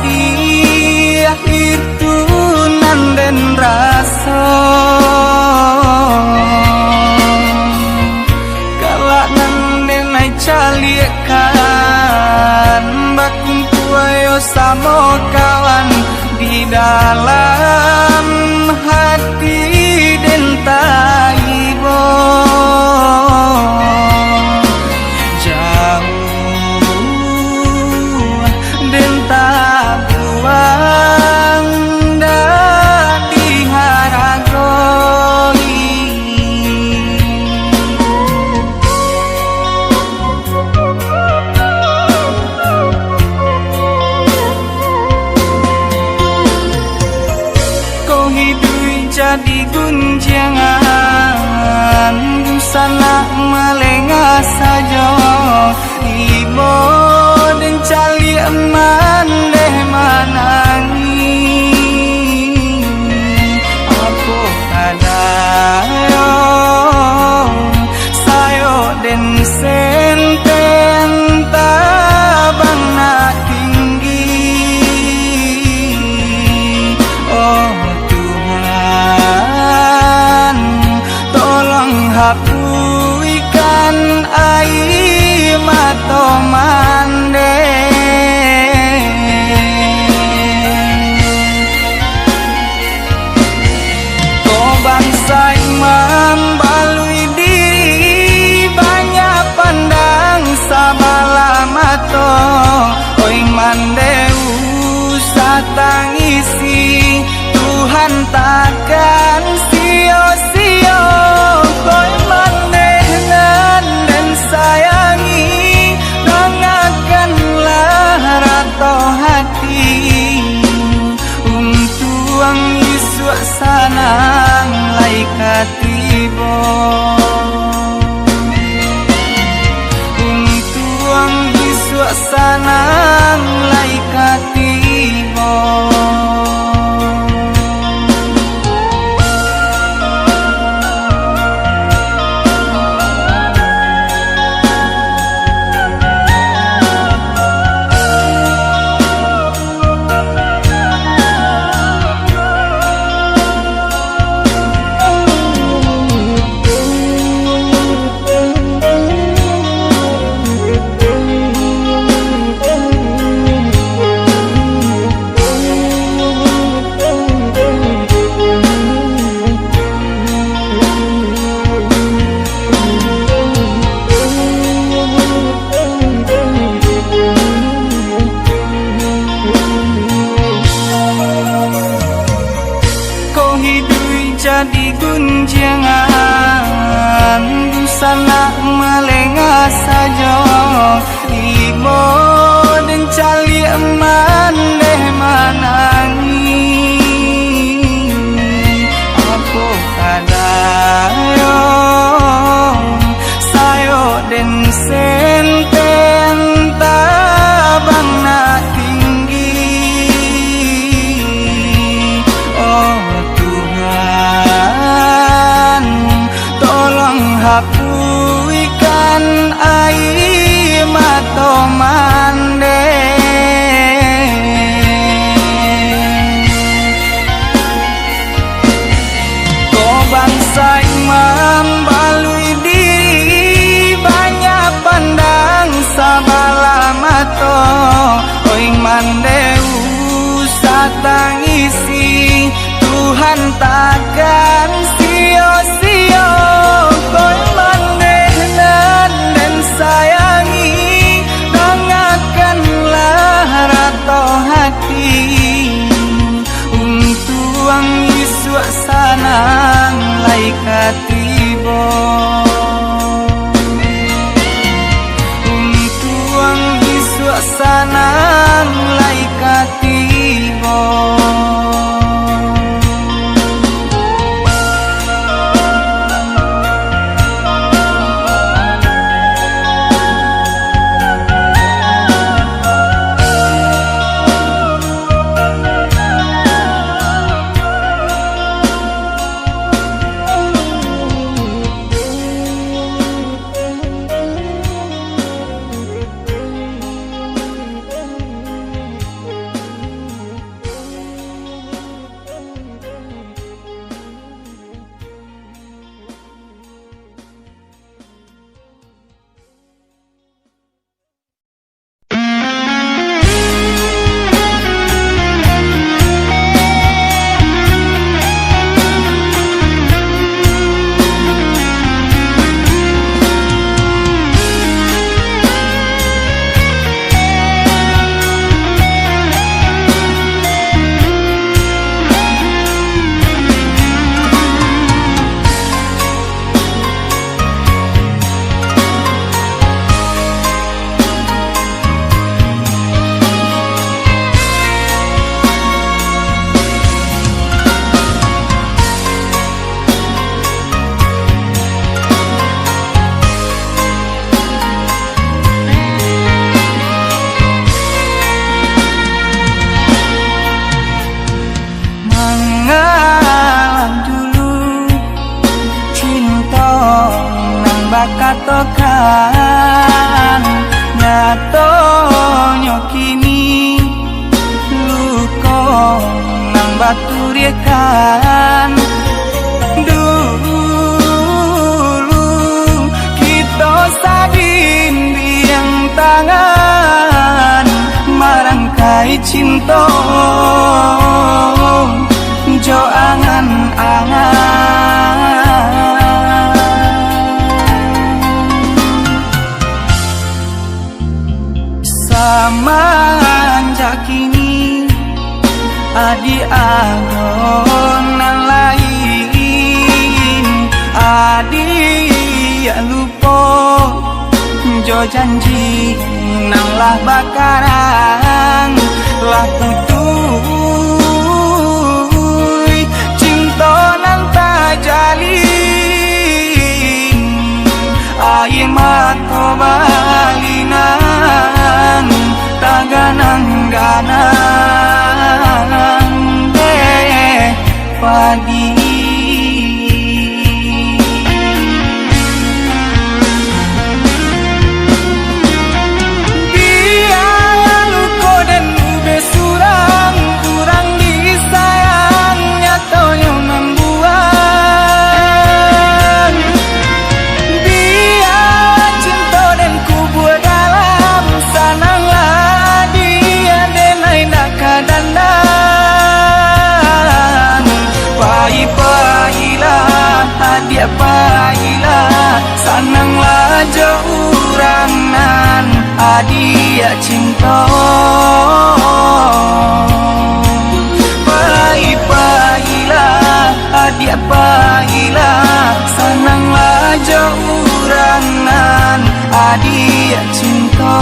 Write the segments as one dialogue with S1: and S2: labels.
S1: dia itu nanden rasa galak nanden ai calikan bakumpu ayo sama kawan di dalam hati den taibo jadi gunjangan sana melengah saja ibo dan cali eman deh manangi aku ada sayo den senten tabang nak tinggi oh hapuikan air mata mande kau bangsa imam balui diri banyak pandang sabala mato oi mande usah tangisi Tuhan takkan sia-sia koi manehnan dan sayangi dengarkanlah rato hati tuang Yesus sanang laikat tibo tuang Yesus sanang laikat tibo jadi gunjangan sana melengah saja ibo dan cali eman deh manangi aku ada sayo den senten tabang nak tinggi oh hapuikan air mata mande kau bangsa imam balui diri banyak pandang sabala mato oi mande usah tangisi Tuhan takkan sia-sia koi manehnan dan sayangi dengarkanlah rato hati tuang Yesus sanang laikat tibo tuang Yesus sanang laikat tibo patokan nyato nyokini luko nang baturikan dulu kita sadin biang tangan marangkai cinta jo angan-angan semenjak kini adi agonan lain adi ya lupa jo janji nang lah bakaran lah tutui cinta nang tak jalin air mata balinan taganang-ganang padi dia pailah sananglah jaurangan adia cinta pailah adia pailah sananglah jaurangan adia cinta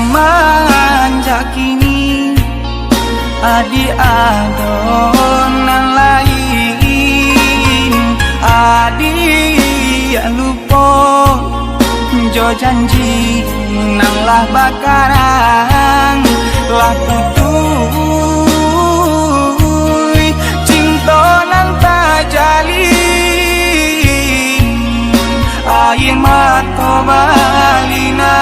S1: semenjak kini adi adonan lain adi ya lupa jo janji nang lah bakaran lah tutui cinta nang tak jalin air mata balinan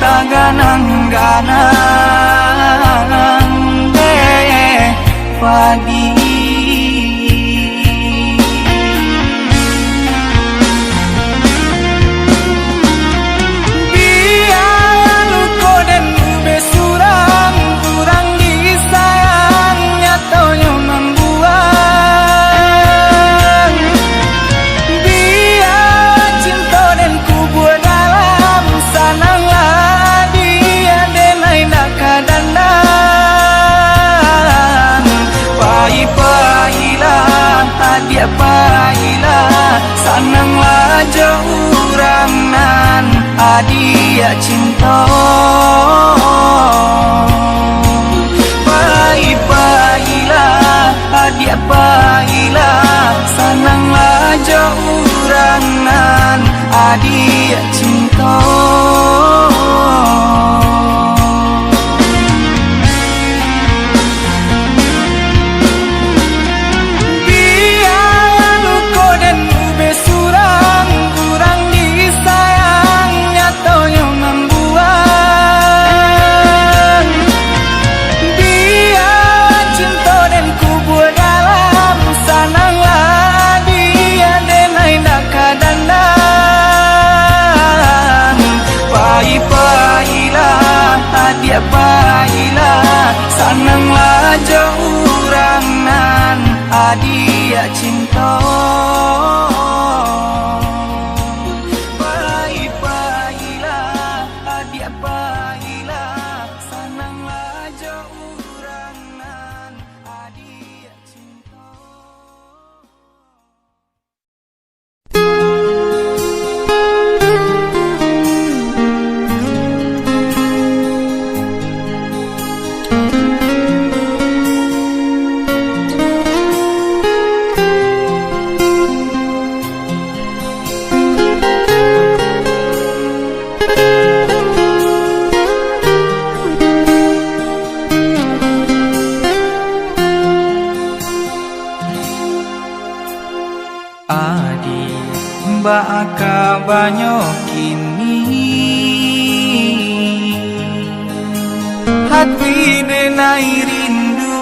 S1: taganang-ganang padi biar luko dan ube surang kurang disayang nyatonya membuang biar cinta dan kubur dalam sananglah dia denai nak kadandang pailah dia pailah sananglah jaurangan adia cinta pailah dia pailah sananglah jaurangan adia cinta hadiah cinta. Baik-baiklah, hadiah baiklah, senanglah jo urangan hadiah cinta. Adi baka banyak kini hati denai rindu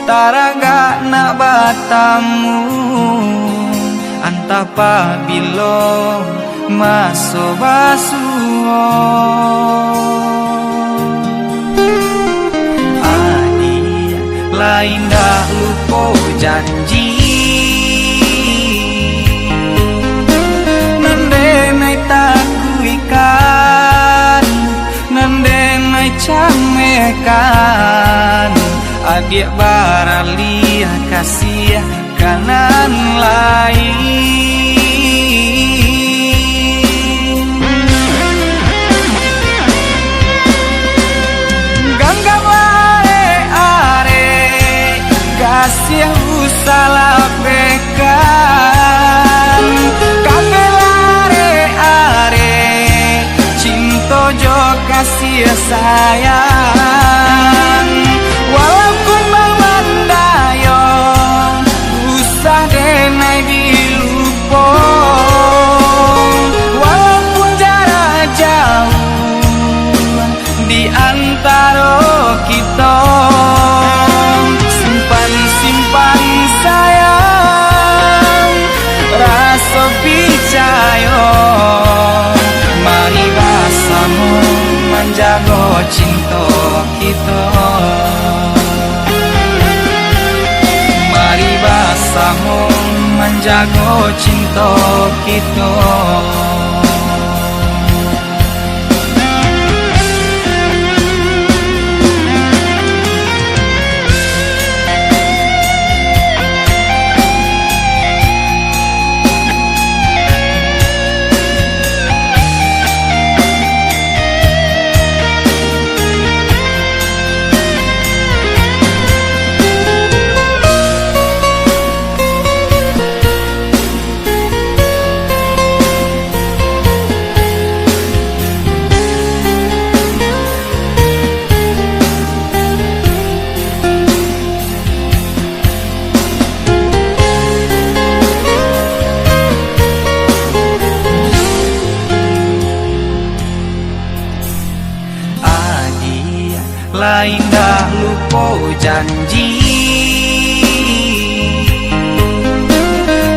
S1: taraga nak batamu antapa bilo maso basuo. Adi lain dah lupa janji takuikan nandenai camekan adik barali kasih kanan lain ganggam are kasih usalah pekan jo kasih sayang walaupun memandayo usah denai dilupo walaupun jarak jauh di antara kita simpan sayang rasa percaya mari bersama menjaga cinta kita. Mari bersama menjaga cinta kita. Lain dah lupa janji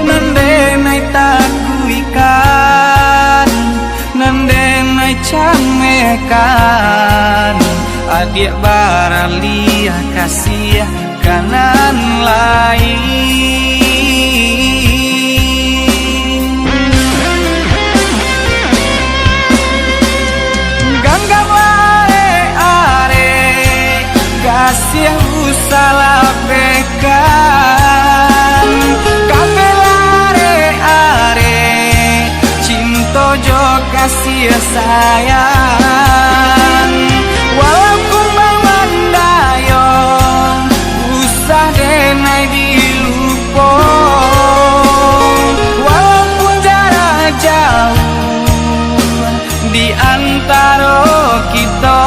S1: nandenai takuikan nandenai camekan adik barali kasih kanan lain ganggam kasih usalah pekan kabelare cinta jo kasih sayang walaupun memandayo usah denai dilupo walaupun jarak jauh di antara kita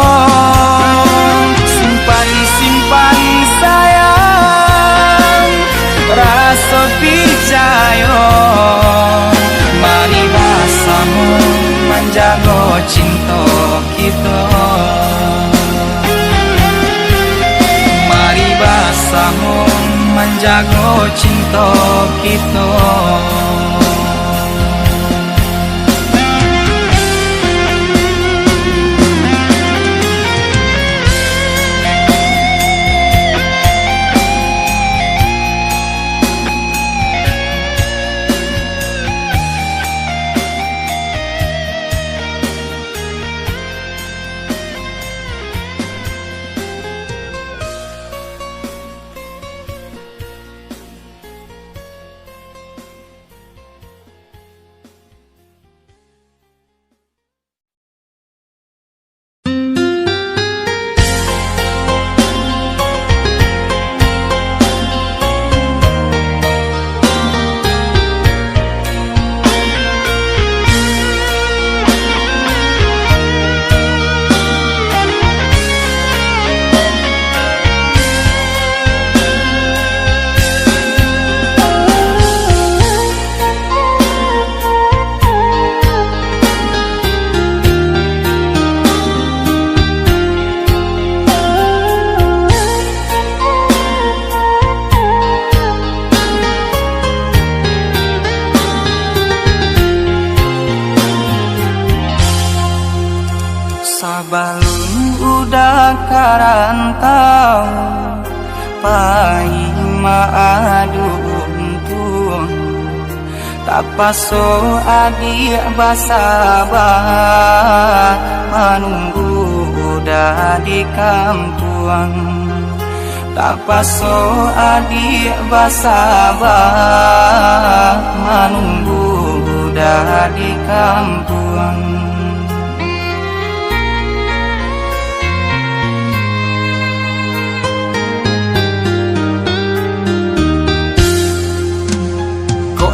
S1: simpan sayang rasa percaya mari bersama menjaga cinta kita. Mari bersama menjaga cinta kita. rantau pai maadun tuang tapaso adik basabah menunggu udah di kampuang tapaso adik basabah menunggu udah di kampuang.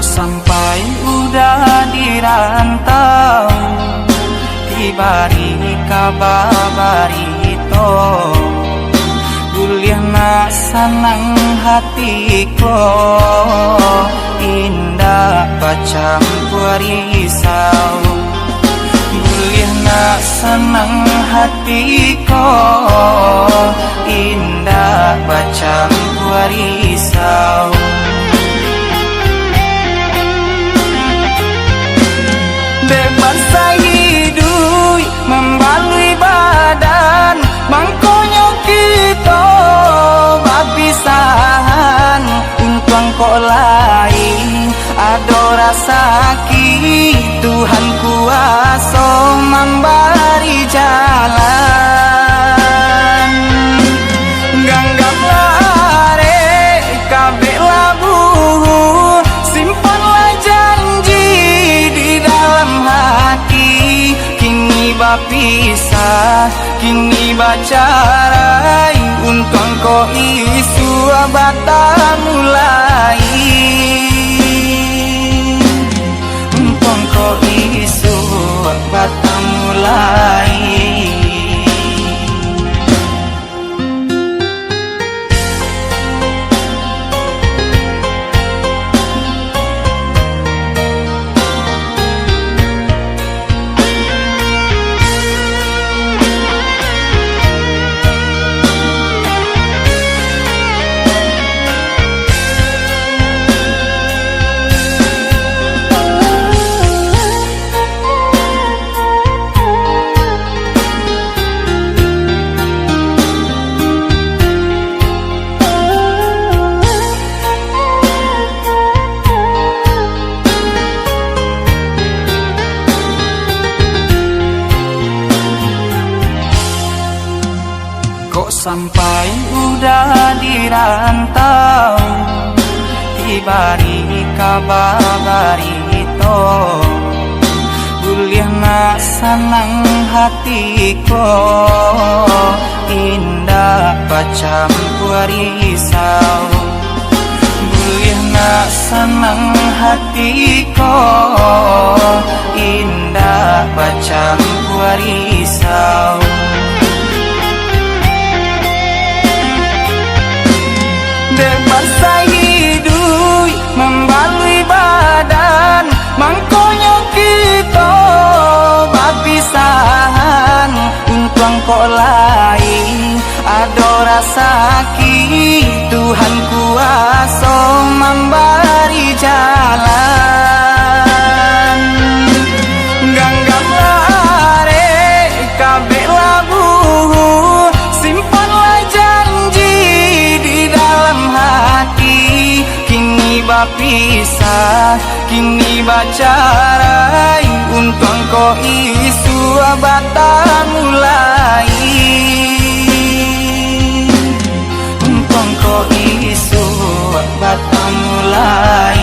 S1: Sampai udah di rantau tibari kabarito Duliana senang hatiko indah pacampur risau Duliana senang hatiko indah pacampur risau bebas hidup membalui badan mangkonyo kita bapisahan untung kok lain ada rasa ki Tuhan kuasa memberi jalan ganggam lare kabeh labu simpanlah janji di dalam hati kini bapisah kini bacarai untung kau isu bata mulai untung kau isu bata mulai. Sampai udah di rantau tibari kabarito Duliana senang hatiko indah pacampur risau Duliana senang hatiko indah pacampur risau bebas hidup membalui badan mangkonyo kita bapisahan untung kok lain ada rasa ki Tuhan kuasa memberi jalan ganggam lare kabeh labu simpanlah janji di dalam hati kini bapisah kini bacarai untung kau isu bata mulai untung kau isu bata mulai.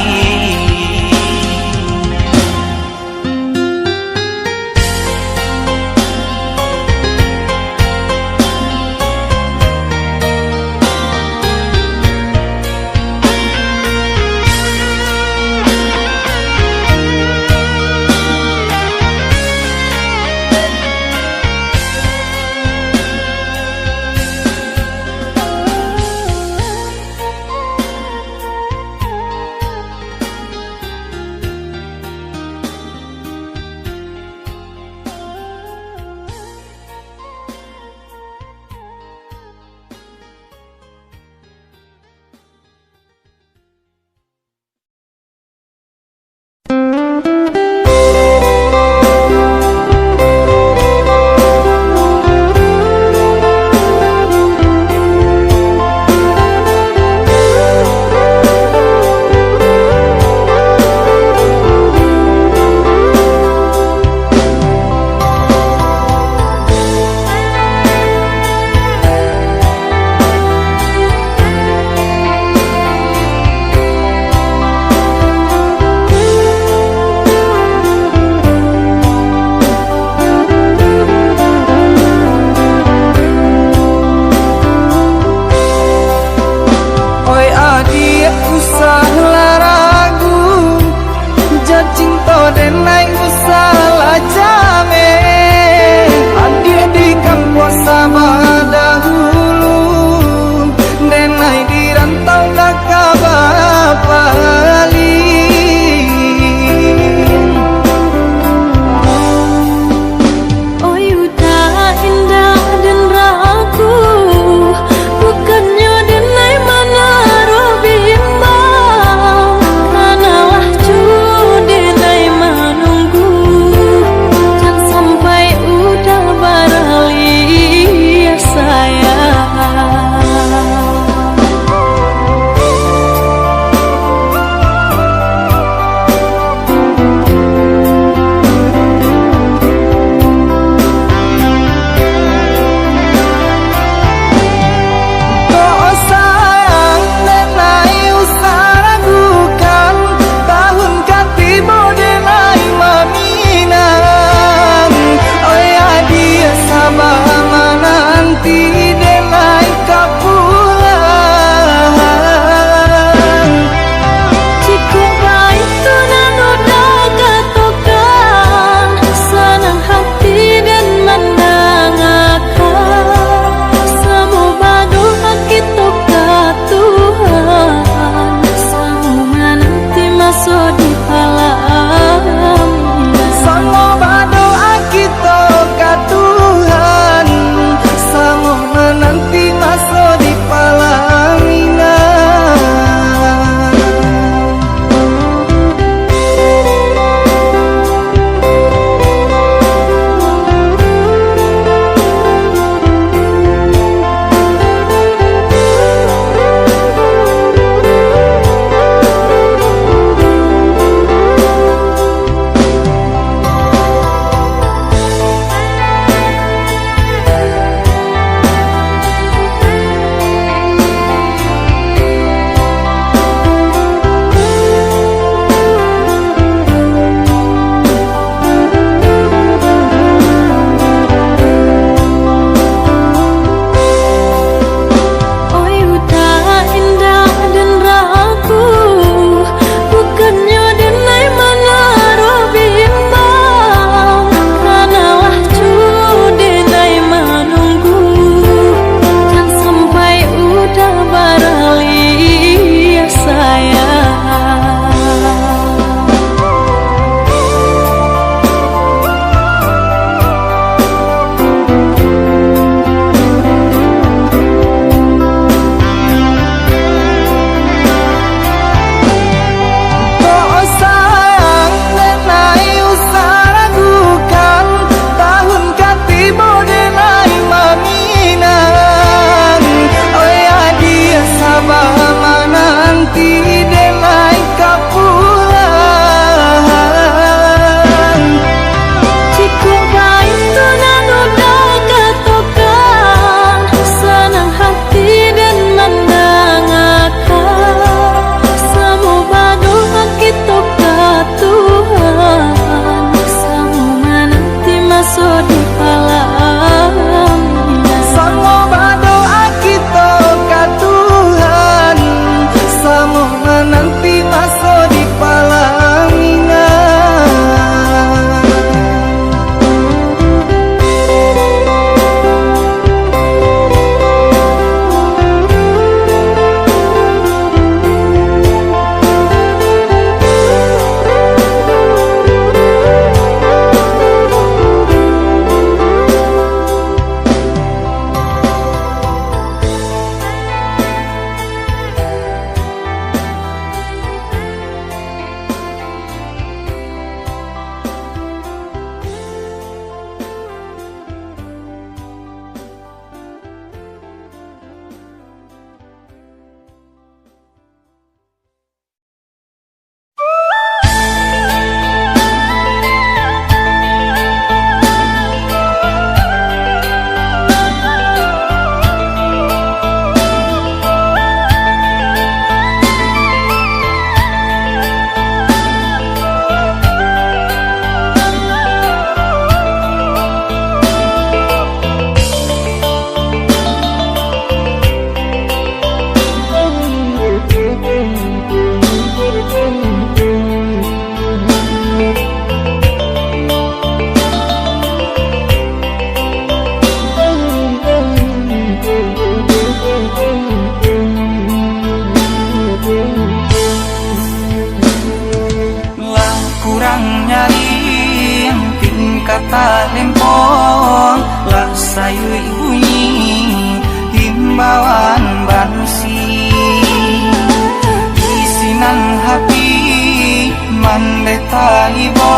S1: mandeta ibo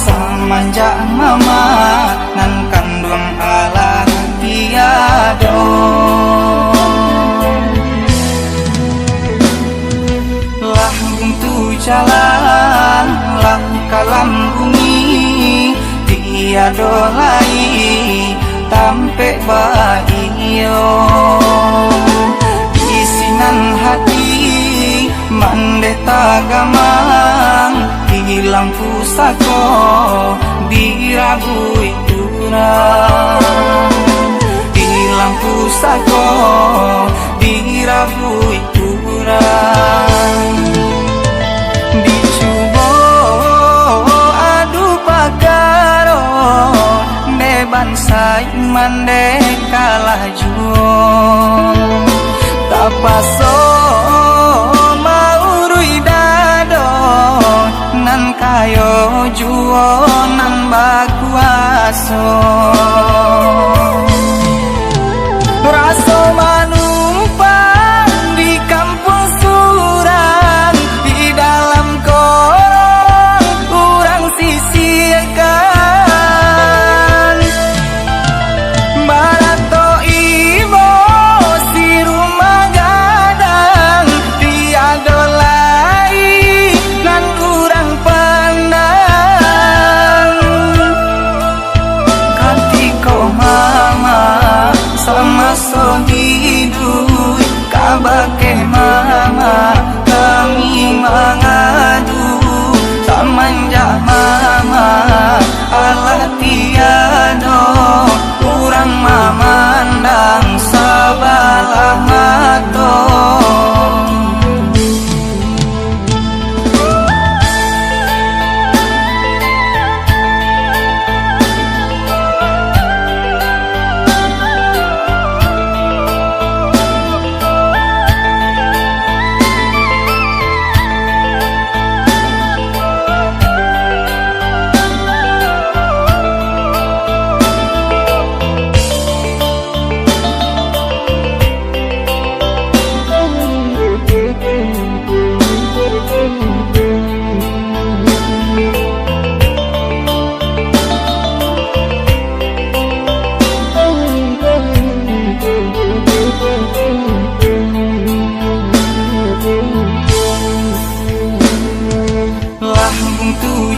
S1: samanja mama nan kandung ala tiado lah buntu jalan lah kalam bumi tiado lai tampe baio isinan hati mandeta gamang hilang pusako dirabui turang hilang pusako dirabui turang dicubo adu pagaro neban sai mandeka lajuo tapaso nan kayo juo nan bakuaso raso manumpang di kampung surang di dalam korong urang sisihkan barato ibo si rumah gadang tiado lai nan urang pandang katiko mama sama sohidui kabake mama kami mangadu samanja mama Allah tiado urang mamandang sabalah mato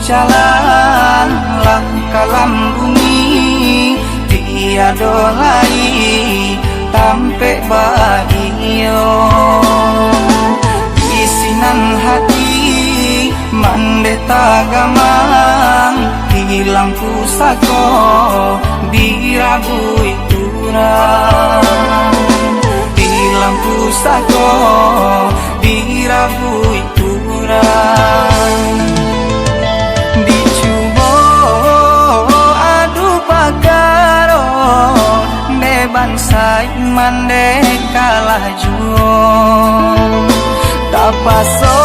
S1: jalan lah kalam bumi tiado lai tampe baio isinan hati mandeta gamang hilang pusako dirabui turang hilang pusako dirabui turang dicubo adu pagaro neban sai mandeka lajuo tapaso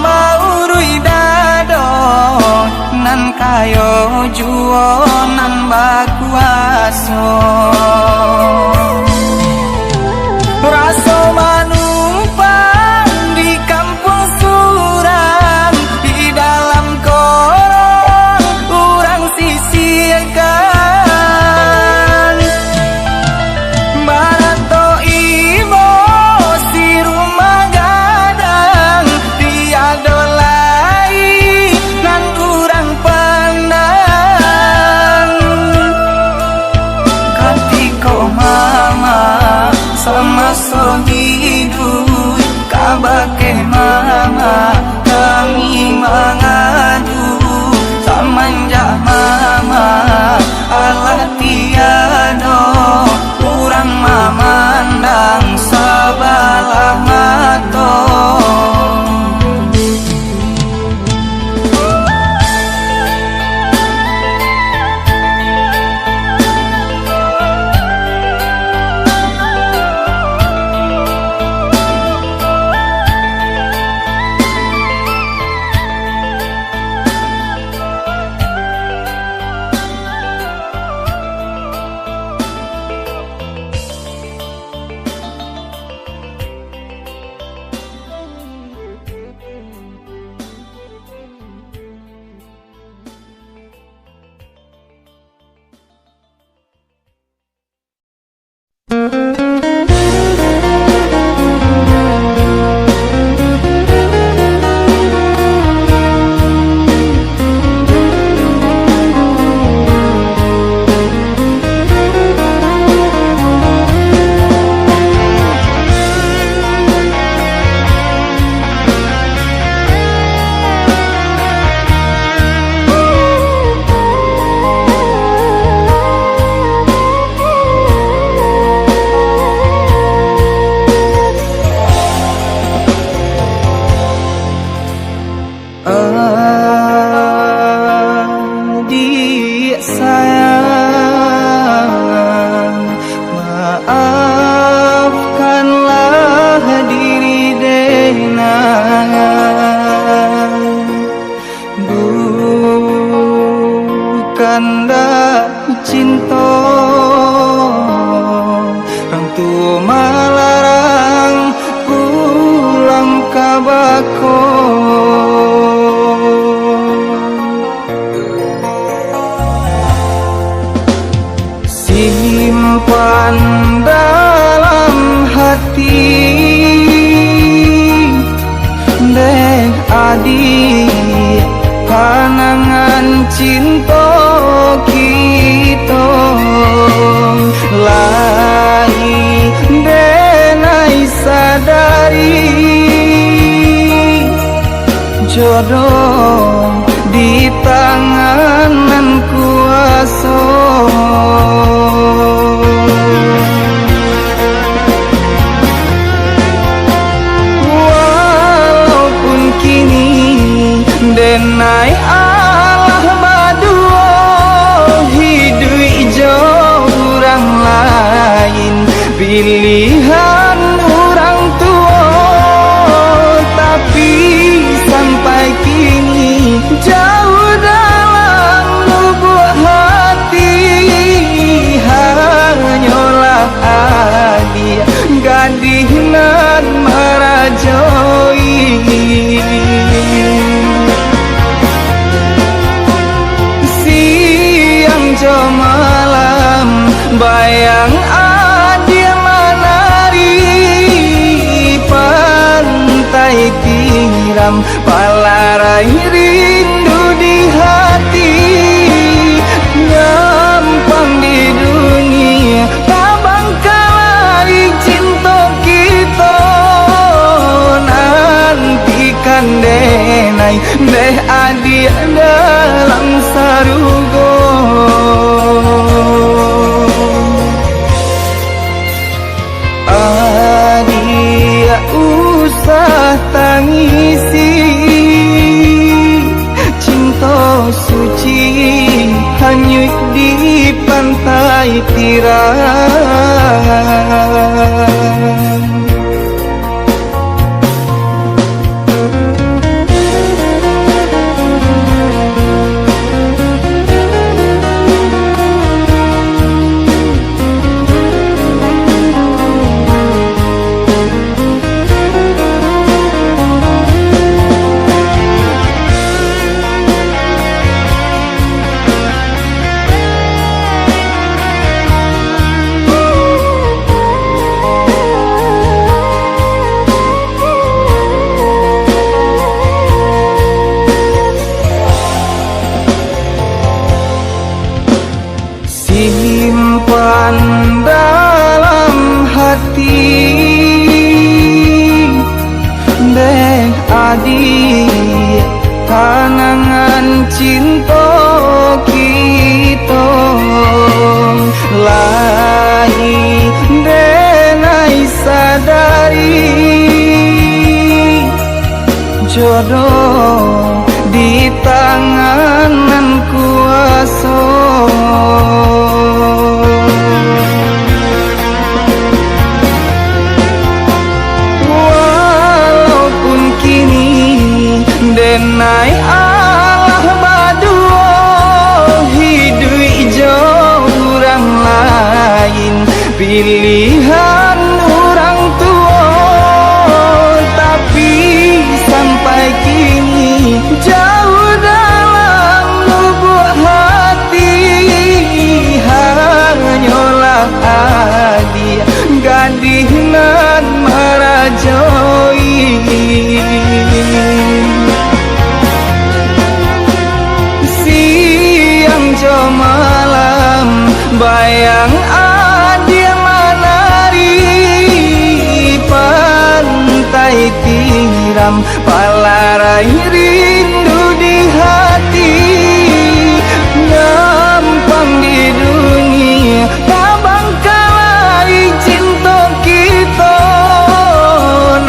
S1: maurui dado nan kayo juo nan bakuaso raso manumpang di kampung surang di dalam korong urang sisihkan barato ibo si rumah gadang tiado lai nan urang pandang katiko mama sama sohidui kabake mama kami mangadu samanja mama Allah tiado urang mamandang sabalah mato jodoh di tangan kuasa. Walaupun kini denai Allah badua hidup jauh orang lain pilihan orang tua, tapi sampai kini jauh dalam lubuk hati hanyalah dia gadis nan merajoi. Siang jo malam bayang dia menari pantai tiram palarai rindu di hati. Gampang di dunia tabang kalai cinta kita nantikan denai deh adik dalam sarugo. Adik usah tangisi cinta suci hanyut di pantai tiram. Simpan dalam hati deh adik kenangan cinta kita lain denai sadari jodoh di tangan kuasa. Walaupun kini denai Allah badua hidup jauh orang lain pilihan orang tua, tapi sampai kini jauh dalam lubuk hati hanyalah dia gadis nan merajoi. Siang jo malam bayang dia menari pantai tiram palarai rindu di hati. Gampang di dunia tabang kalai cinta kita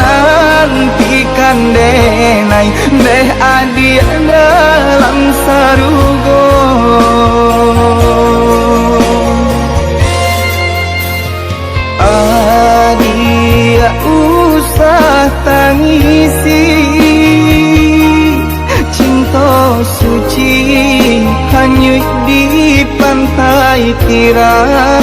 S1: nantikan denai deh adik dalam sarugo. Adik usah tangisi cinta suci hanyut di pantai tiram.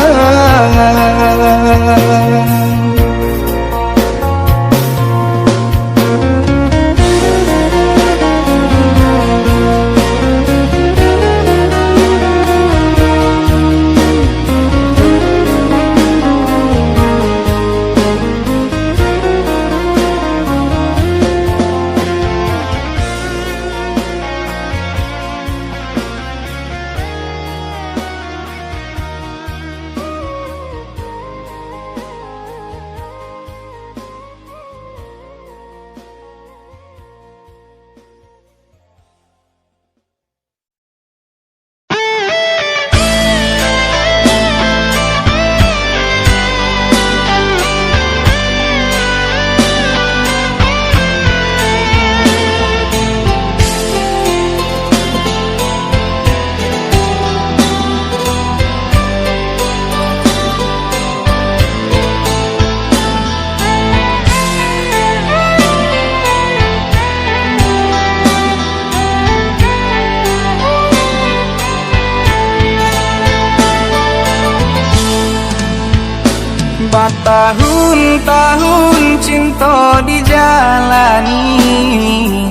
S1: tahun cinta dijalani,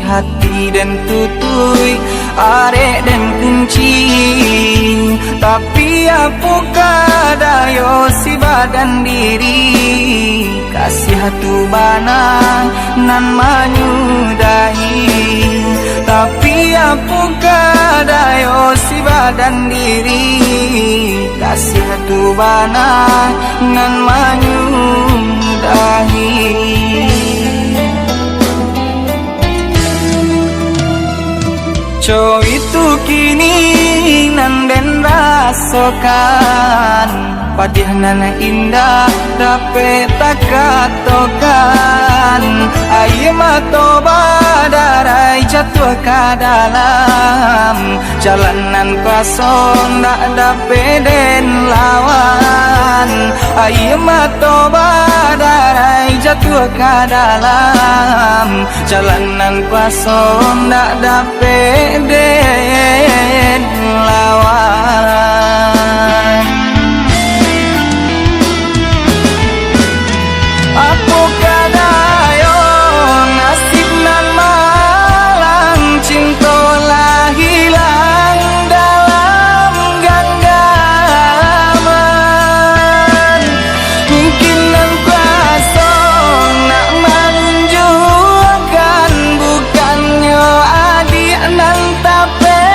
S1: hati dan tutui, arek dan kunci. Tapi apakah dayo si badan diri, kasih hatu bana nan menyudahi. Tapi apakah dayo si badan diri, kasih hatu bana nan menyudahi. Co itu kini nan den rasakan, padih nana indah dapat tak katakan. Aye mato badarai jatuh ke dalam jalanan kosong tak dapat den lawan. Aye mato badarai jatuh ke dalam jalanan kosong tak dapat den lawan. Apakah dayo nasib nan malang, cinta lah hilang dalam genggaman. Mungkin nan kuasa nak menunjukkan, bukannya adik nan tapi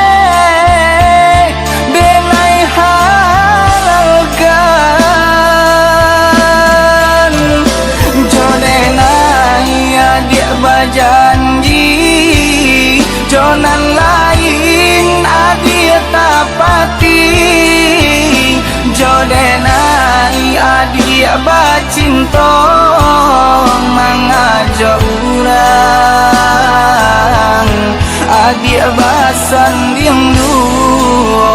S1: denai halalkan. Jodenai adik berjanji, jonan lain adik tapati. Jodenai adik bercinta, mengajak orang adik bersanding dua.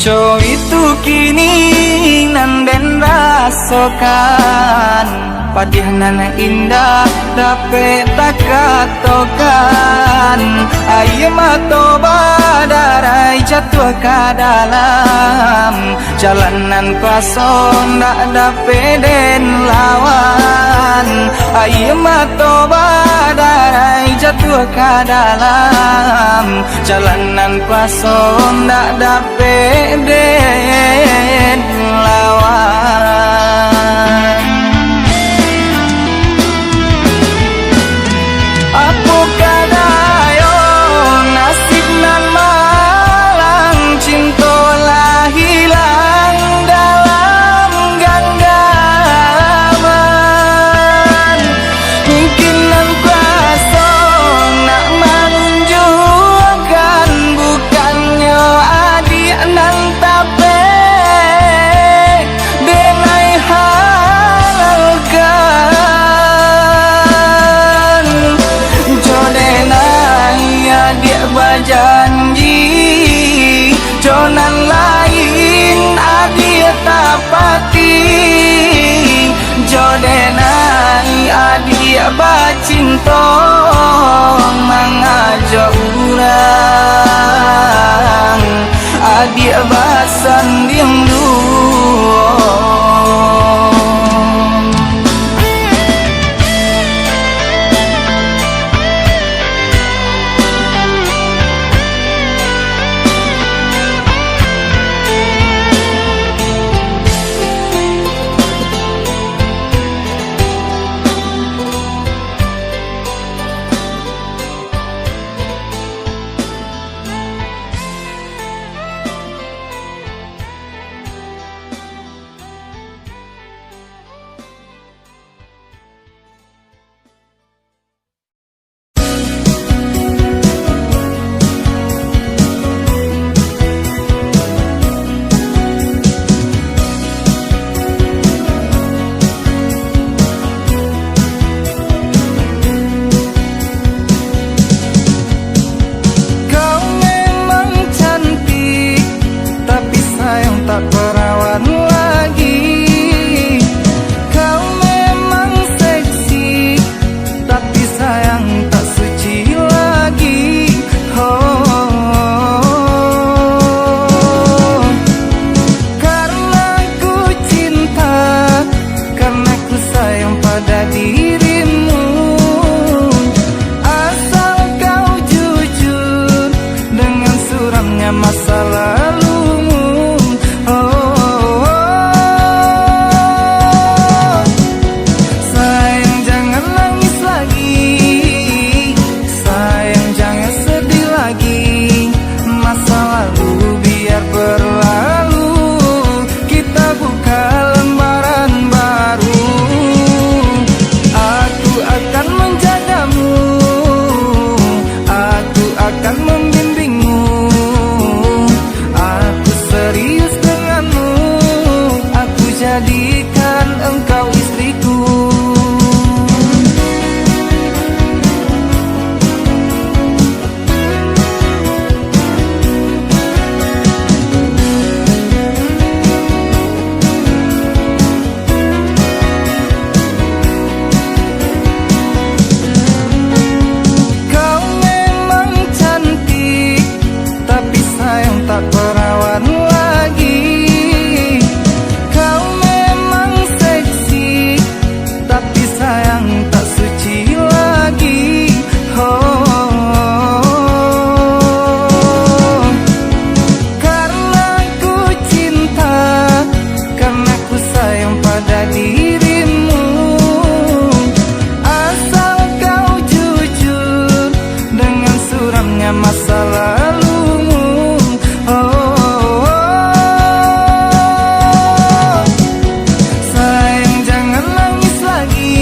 S1: Co itu kini nan den rasakan, padih nana indah dapat tak katakan. Aye mato badarai jatuh ke dalam jalanan kosong tak dapat den lawan. Aye mato badarai jatuh ke dalam jalanan kosong tak dapat den lawan. Apakah dayo nasib nan malang, cinta lah hilang dalam genggaman. Mungkin nan kuasa nak menunjukkan, bukannya adik nan tapi denai halalkan. Jodenai adik berjanji, jonan lain adik tapati. Jodenai adik bercinta, mengajak orang adik bersanding dua. perawan lagi. Kau memang seksi, tapi sayang tak suci lagi. Oh, karena ku cinta, karena ku sayang pada dirimu. Asal kau jujur dengan suramnya masa lalumu. Oh, sayang jangan nangis lagi,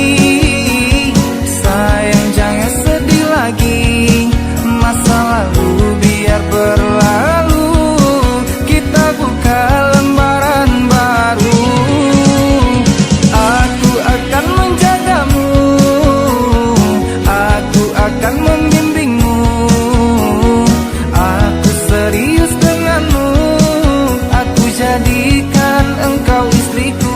S1: sayang jangan sedih lagi. Masa lalu biar berlalu, kita buka lembaran baru. Aku akan menjagamu, aku akan membimbingmu. Aku serius denganmu, aku jadikan engkau istriku.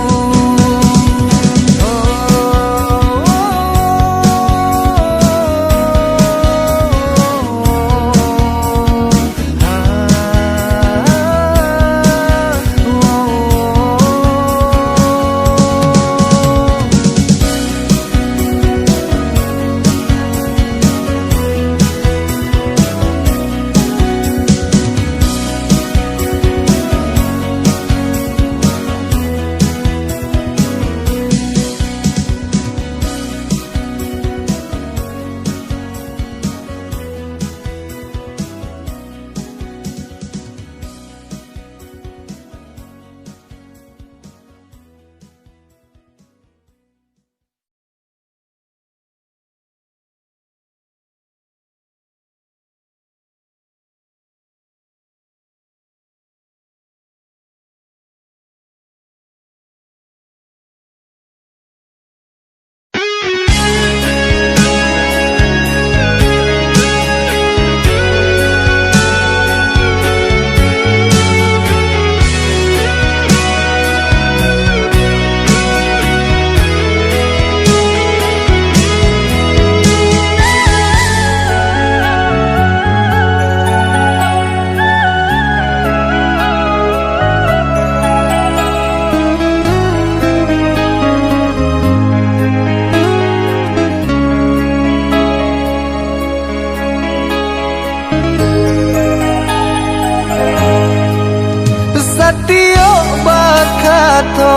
S1: Satio bakato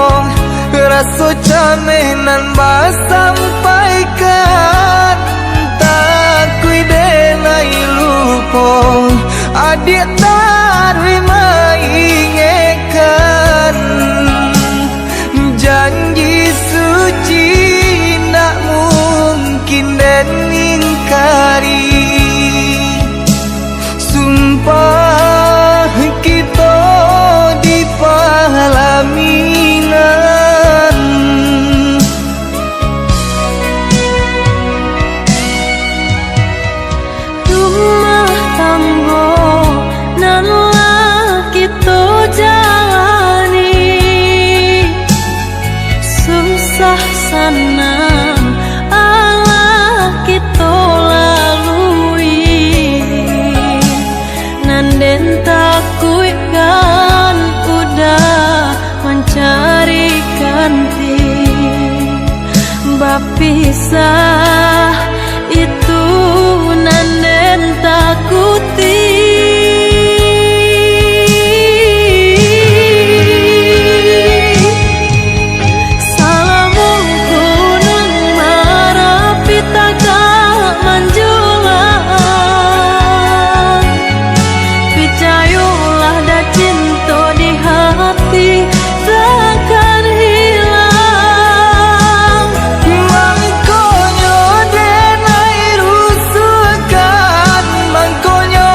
S1: raso camenan ba sampaikan, tak kuidenai lupo adik tarwi maingekan. Janji suci nak mungkin dan ingkari, sumpah kita di palaminan.
S2: Rumah tanggo nan kita jalani, susah senang ala kita lalui. Nanden takut kan udah mencari ganti, bapisah itu nanden takuti. Salamu kunung marah pitaka manjulang, picayolah da cinta di hati takkan hilang.
S1: Mangkonyo denai rusukan, mangkonyo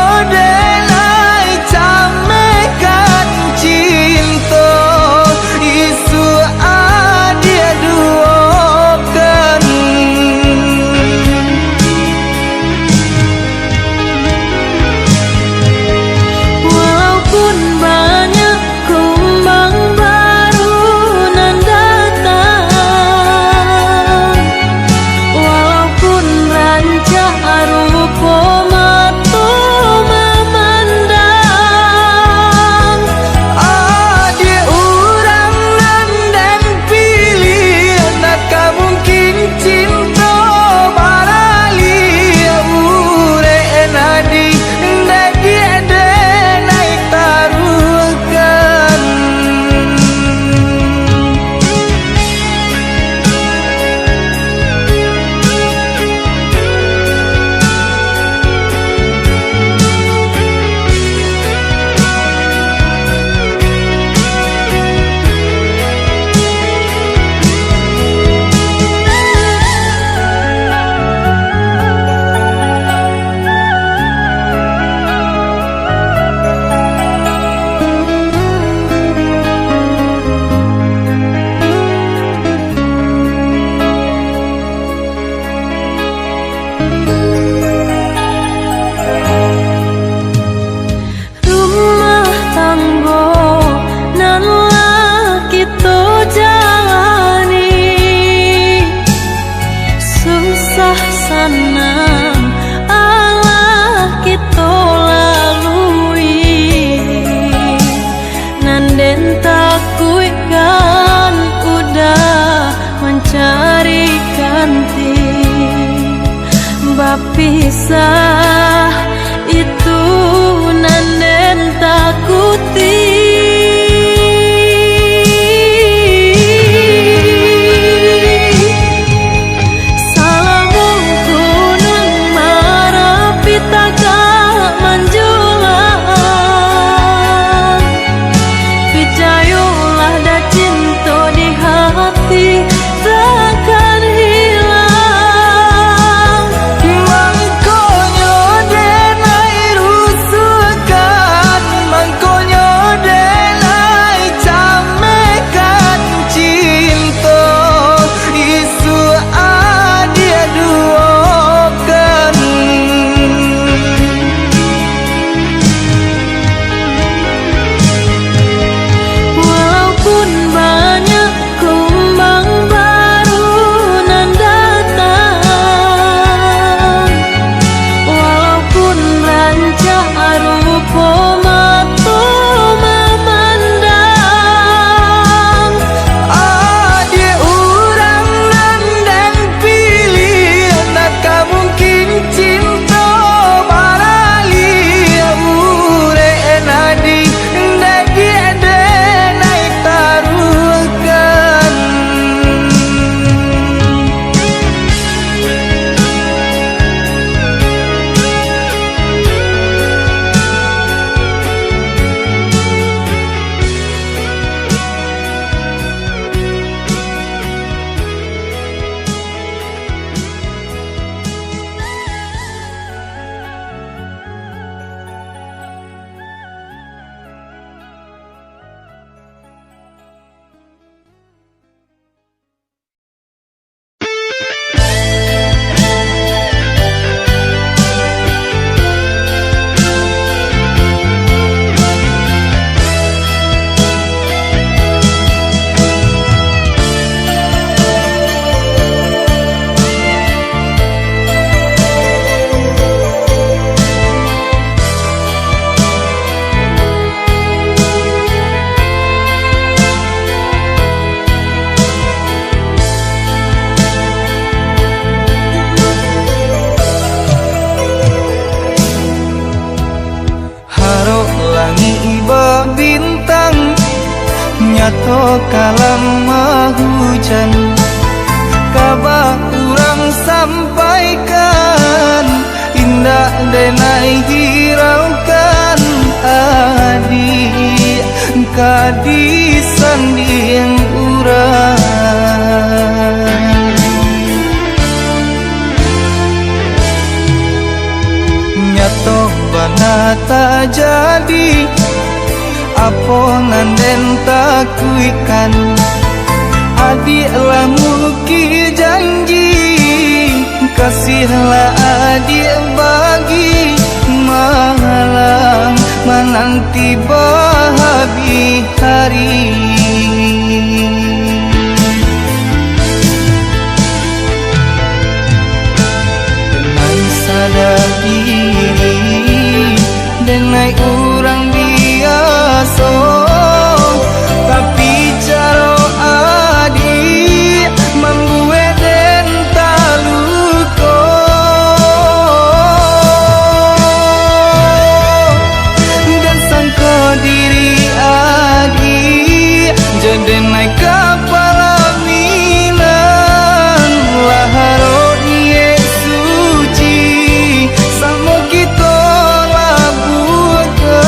S2: pisah itu Nanden takuti. Salahmu kunang marah pitaka manjulang. Picayolah da cinta di hati takkan hilang.
S1: Mangkonyo denai rusukan, mangkonyo denai camekan cinta. Isu adia duokan.
S2: Walaupun banyak kumbang baru nan datang, walaupun rancak rupa mata memandang,
S1: Adia urang dan pilih, nak mungkin cinta barali ure nadi dagi denai taruhkan. Harok langit iba bintang, nyato kalam hujan. Kabar urang sampaikan, indah denai hiraukan. Adi kadi sanding urang. Nyato bana tak jadi, apa nanden takuikan. Adiklah muki janji, kasihlah adik bagi malam menanti bahagia hari. Denai sadar diri, denai urang biasa, tapi cara adik membuat den taluko. Dan sangka diri adik jadi naik kepala milan. Laharo suci sama kita labukan.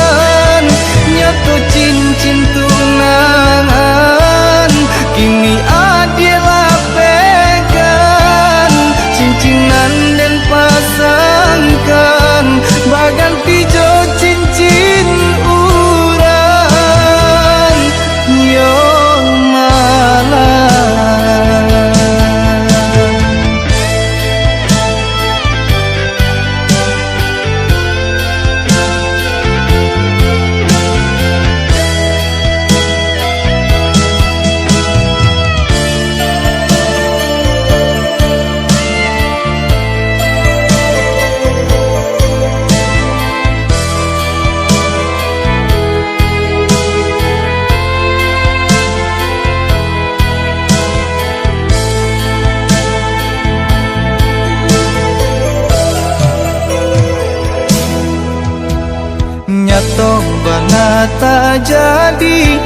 S1: tak jadi,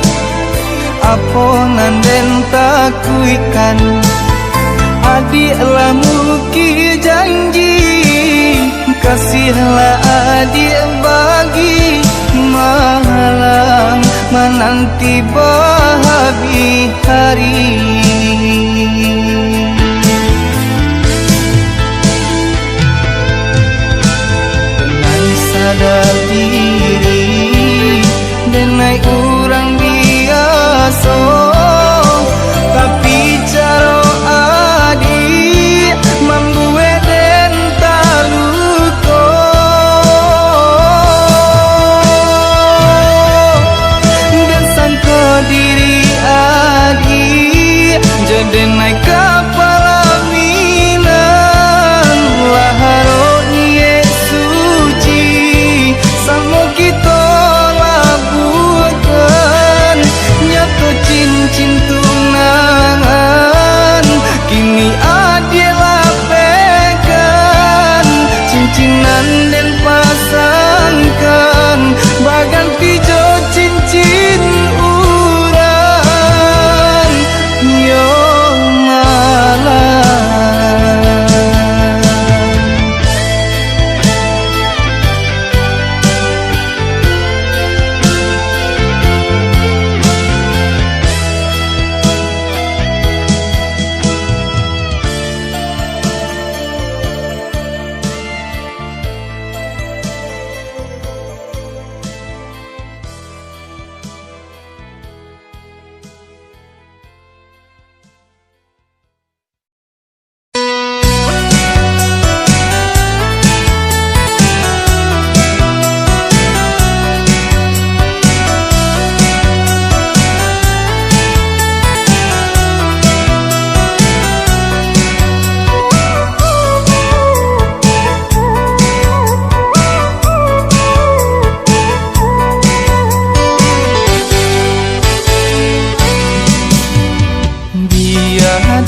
S1: apa nanden takuikan. Adiklah muki janji, kasihlah adik bagi, malang menanti bahagia hari. Dengan sadar diri, denai orang biasa, tapi cara adik membuat den taluko. Dan sangka diri adik jadi naik kepala minang, laharoni suci sama kita labuhkan, nyatu cincin tunangan kini adalah pegang, cincinan dan pasangkan bagan pijo cincin urang yo malam.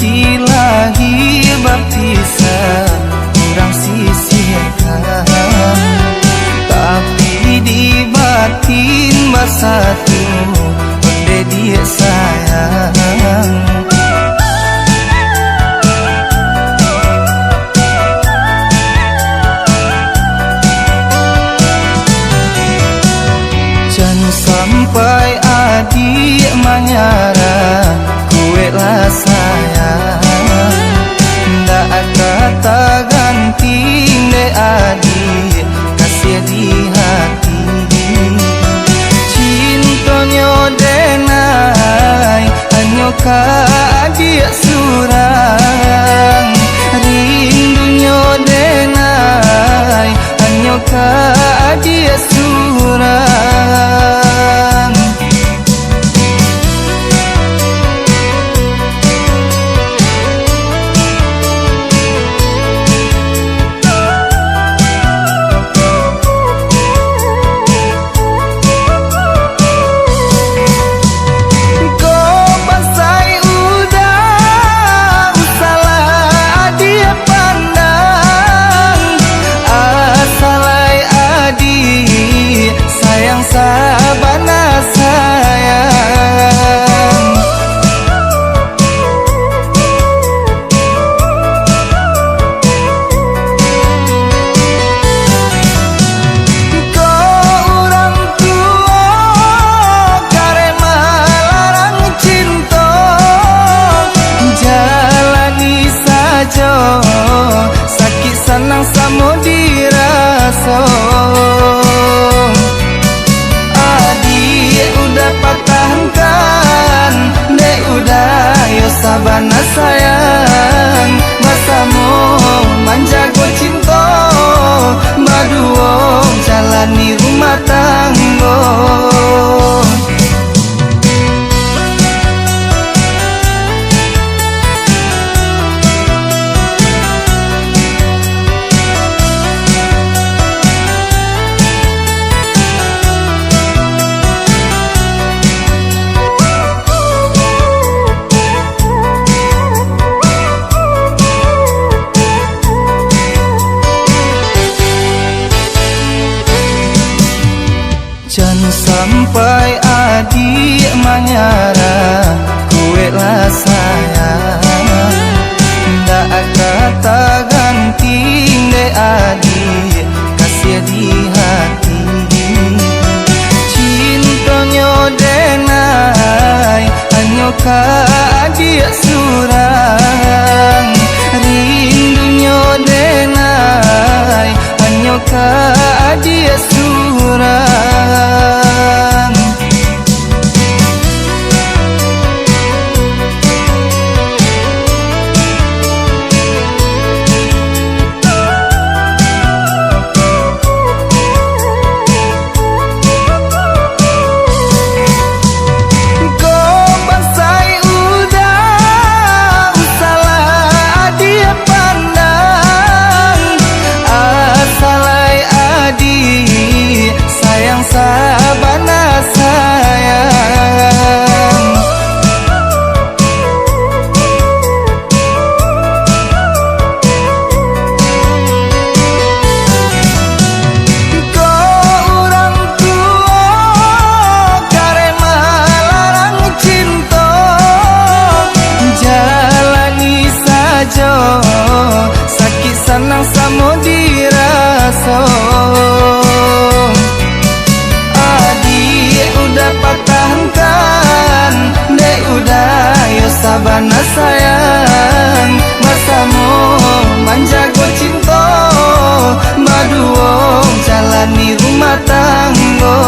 S1: Dilahir baptisan kurang sisihkan, tapi di batin bersatu onde dia sayang. Jangan sampai adik menyerah, kuatlah sayang, ndak kata ganti de adik kasih di hati. Cintonyo denai hanya ka adik surang, rindunya denai hanya ka adik surang. Kau basai udah salai adik manyara kue lah sayang. Ndak kata ganti de adik kasih di hati. Cintonyo denai hanyo ka adik surang. Rindunya denai hanyo ka adik surang. Sabana sayang, kau orang tua kare melarang cinta, jalani saja sakit senang samo dirasa. Pertahankan, dek udah yo sabana sayang. Bersama menjaga cinta, berdua jalani rumah tangga.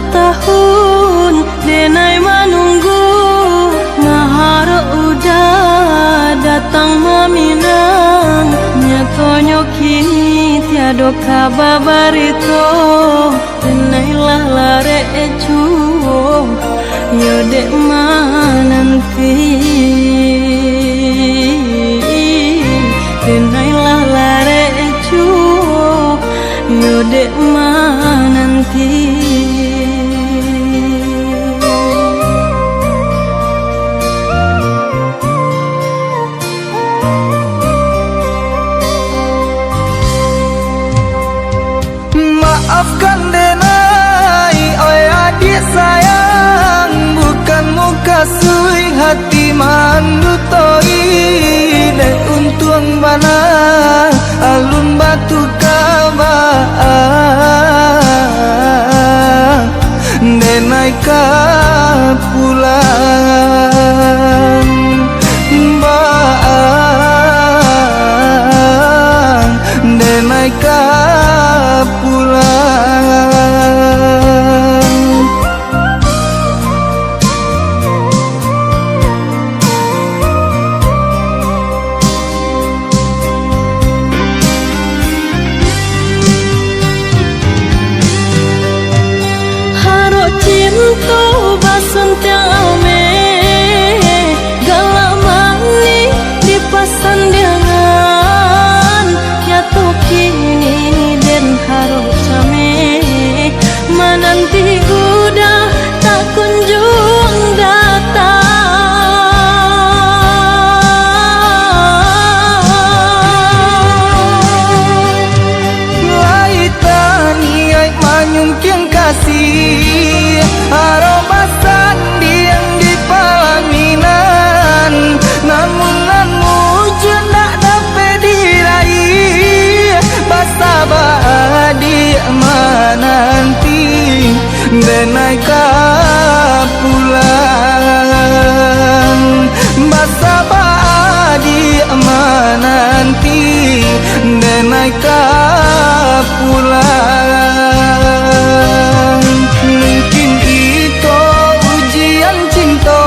S2: Tahun denai menunggu ngahara udah datang meminang. Nyatonyo kini tiado kabar barito, denai lah lare ecuo yo dek mananti. Denai lah lare ecuo yo dek mananti.
S1: Maafkan denai, oi adik sayang, bukan muka sui hati mandutoi. Dek untung bana alun batu kabah, denai ka pulang baang, denai ka kasih aromasan di badi menanti denai ka pulang basa badi menanti denai ka pulang mungkin itu ujian cinta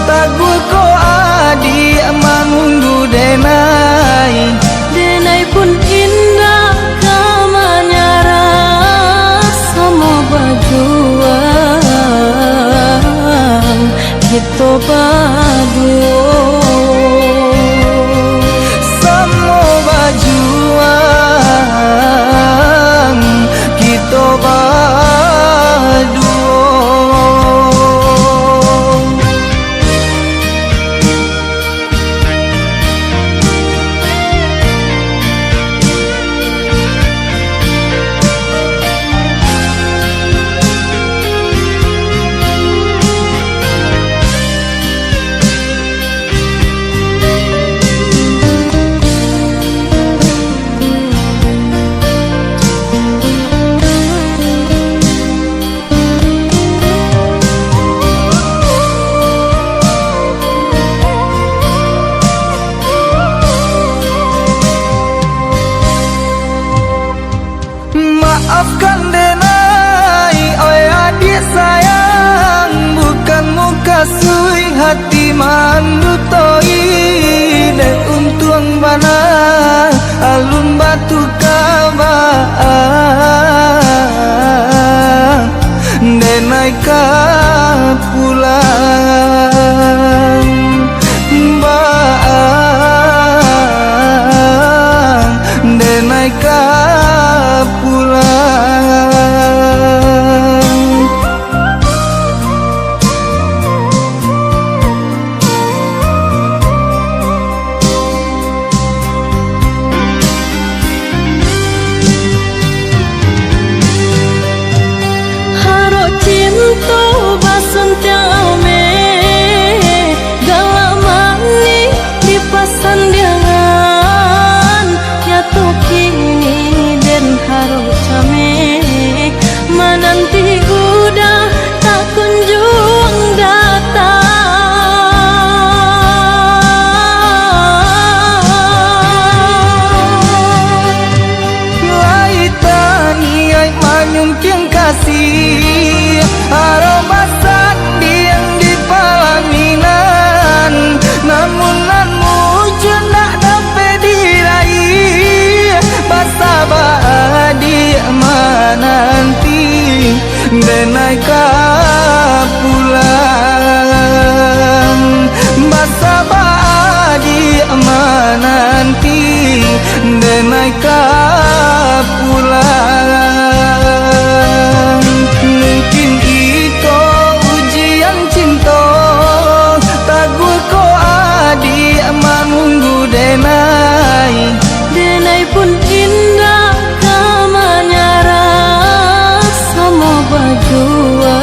S1: tagu ko adi menunggu denai
S2: Denai pun indah kamanyara sama berjuang kita berdua
S1: sama berjuang kita berdua. Maafkan denai, oi adik sayang, bukan muka sui hati mandutoi. Dan untung bana alun batu kabah denai ka pulang bang denai ka pulang.
S2: Haro cinta basun tiame galamani di pasandiangan ya to kini den haro came menanti udah tak kunjung datang.
S1: Laitani ai manyungking kasih aroma sandiang di palaminan, namun nan mujud nak dapat diraih basa badi menanti denai ka pulang basa badi menanti denai ka pulang. Mungkin itu ujian cinta tagu ko adi menunggu denai
S2: Denai pun indah kamanyara sama berjuang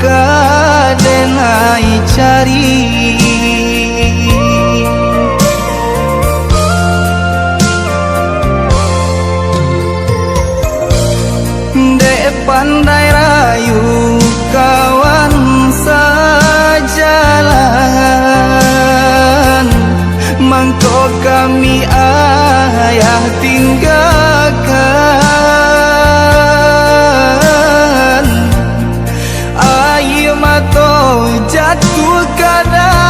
S1: kadenai cari dek pandai rayu kawan sajalan mangko kami ayah tinggalkan air mata jatuh kada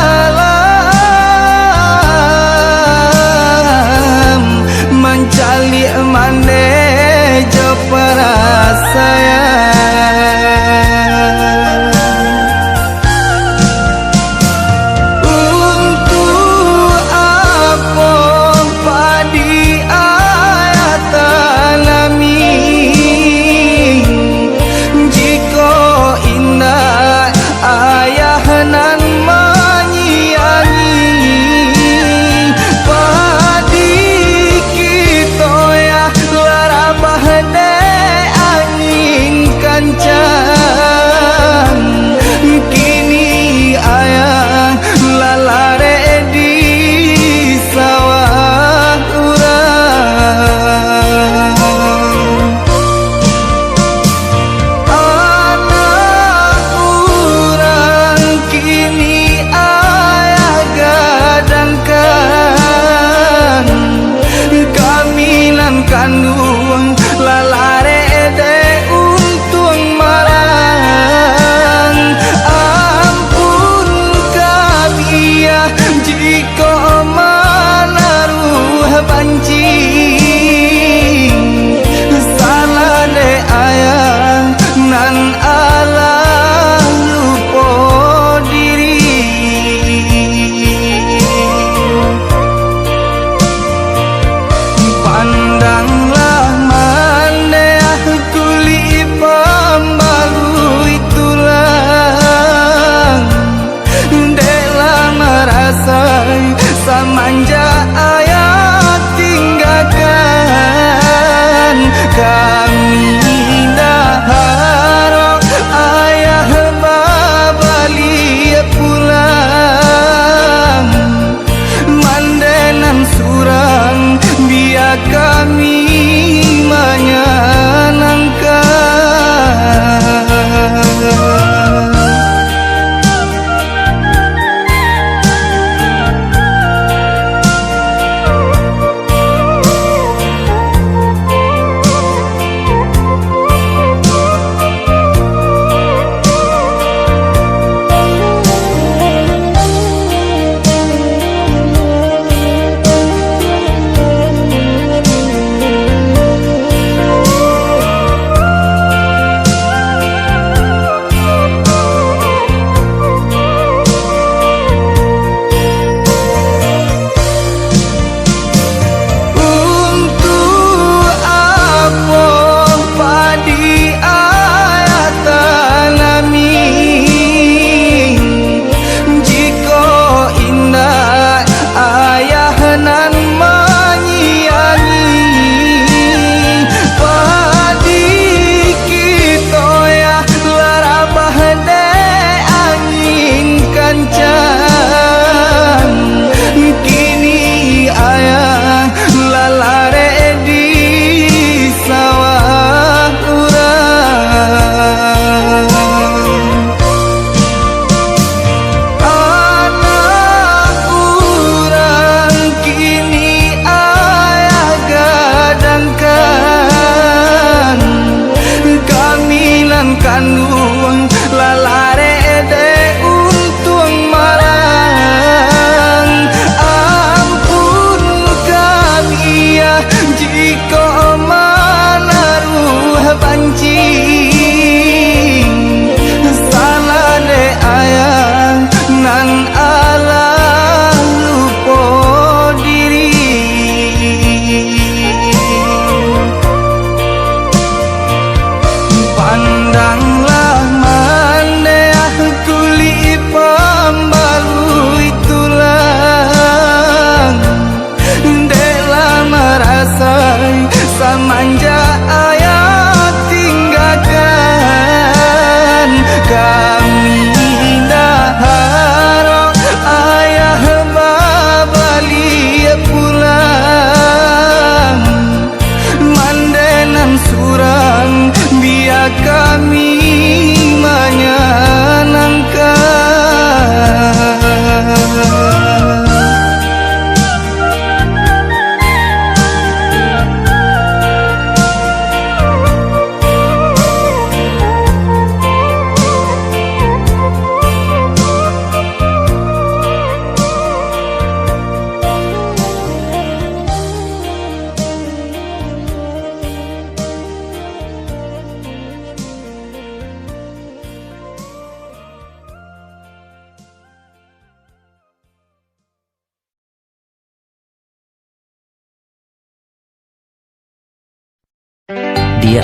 S1: Dia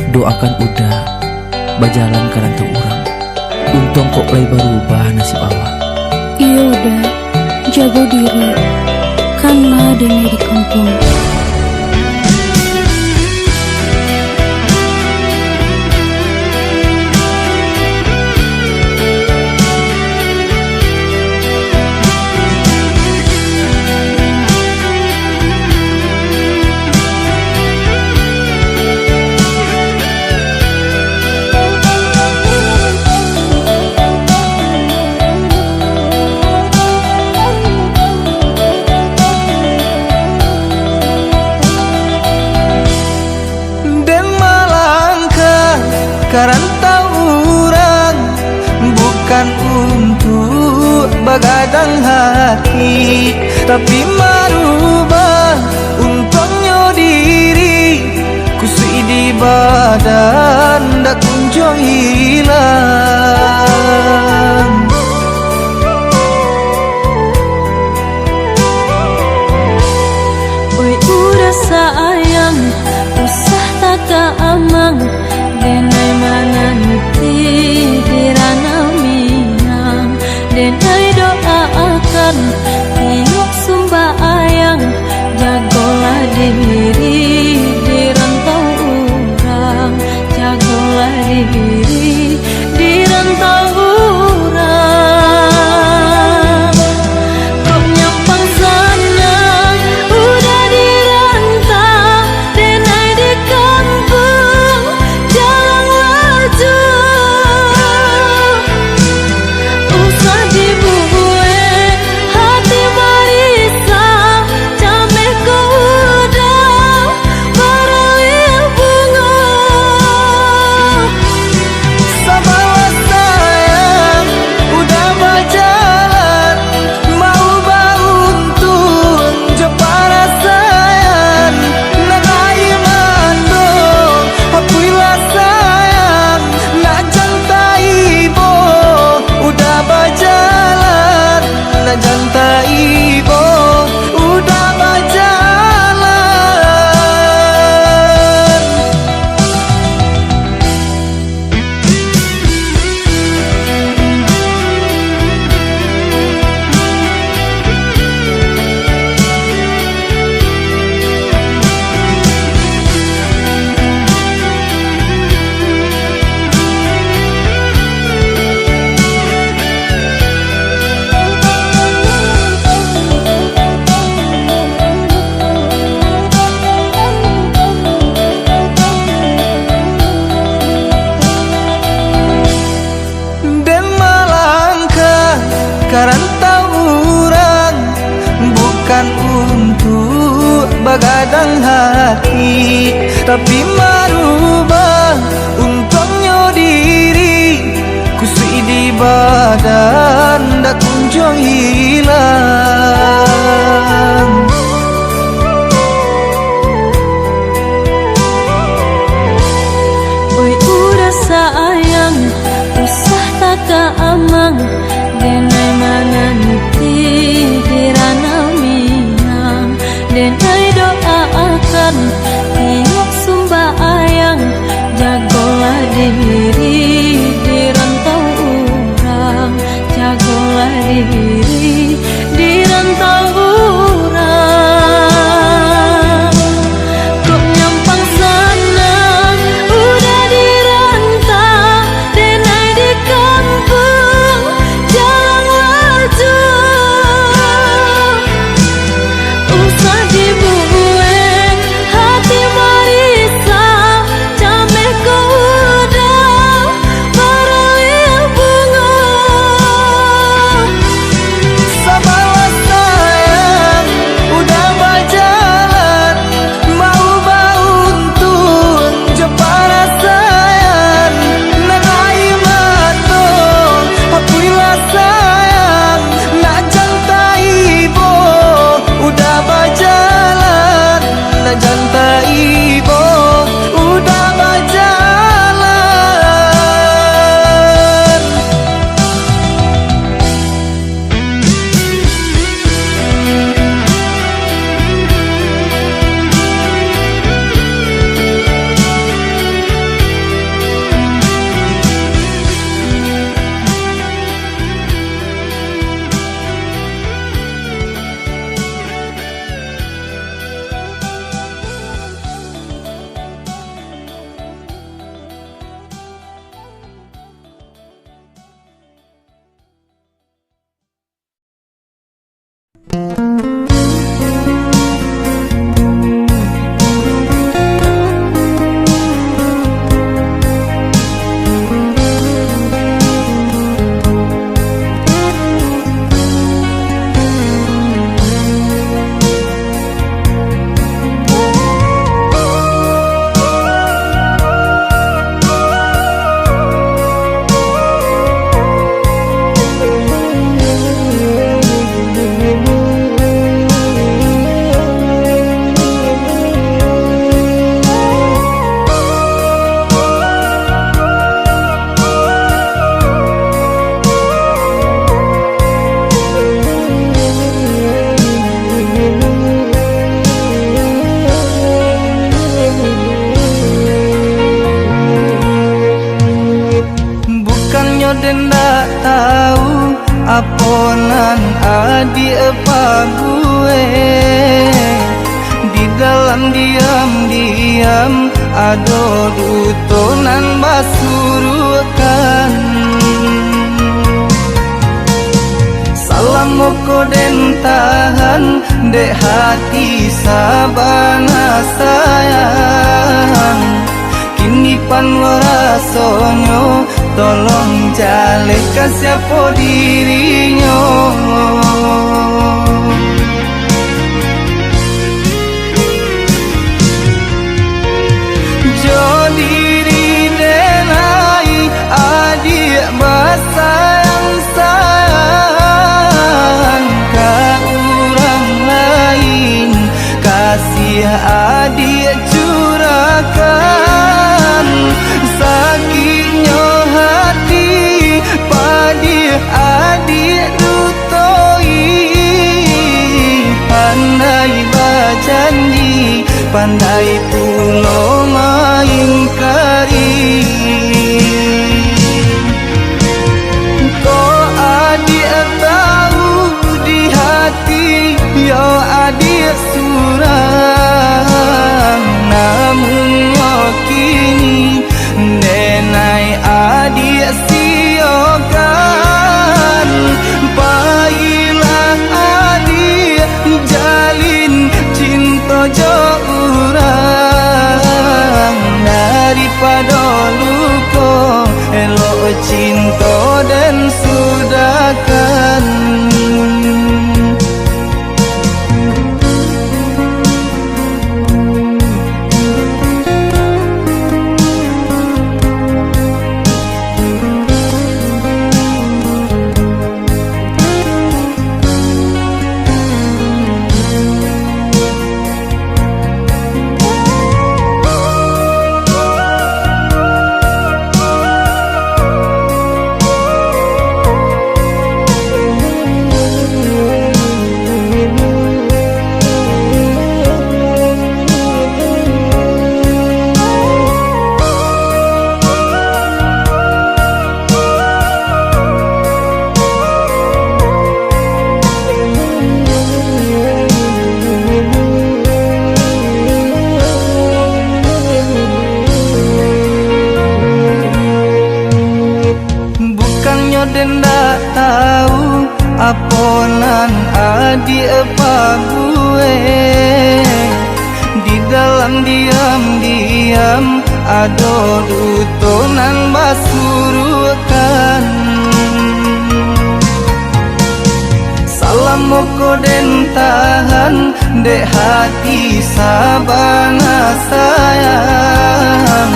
S1: doakan udah berjalan ke rantau urang. Untung kok lay berubah nasib awak.
S2: Iya udah, jaga diri, kan mah dengar di kampung.
S1: Karantau urang bukan untuk begadang hati, tapi merubah untungnya diri. Kusui di badan dak kunjung hilang.
S2: Oi udah sayang, usah tak keamang. Denai mana nuti dirana minang, denai doa akan tiuk sumbayang. Jagolah diri di rantau urang, jagolah diri di rantau urang. Kok nyampang sana udah di rantau, denai di kampung jalan laju. Usah dibuwe hati marisa, cameh ku udah merawil bunga.
S1: Sabarlah sayang, udah berjalan, mau beruntung je para sayang. Nangai mandong, apuilah sayang, nak jantai ibo, udah berjalan, nak jantai ibo, udah berjalan. Dan melangkah karantau urang bukan untuk begadang hati, tapi merubah untungnya diri. Kusui di badan dak kunjung hilang.
S2: Oi udah sayang, usah tak keamang. Denai mana nuti dirana minang, denai doa akan tiuk sumbayang. Jagolah diri di rantau urang, jagolah diri di
S3: den dak tahu aponan adik apa gue. Di dalam diam-diam ado dutonan basurukan. Salam moko den tahan dek hati sabana sayang. Kini pan warasonyo tolong jale siapa dirinya. Jo diri denai adik basayang sayang ka orang lain. Kasih adik curahkan sakitnya hati padi adik dutoi. Pandai berjanji pandai pula mengingkari. Kau adik tahu di hati yo adik suram. Namun yo kini denai adik siokan. Baiklah adik jalin cinta jo urang. Daripada luka elok cinta dan sudahkan. Den dak tahu aponan adik apa gue. Di dalam diam-diam ado dutonan basurukan. Salam moko den tahan dek hati sabana sayang.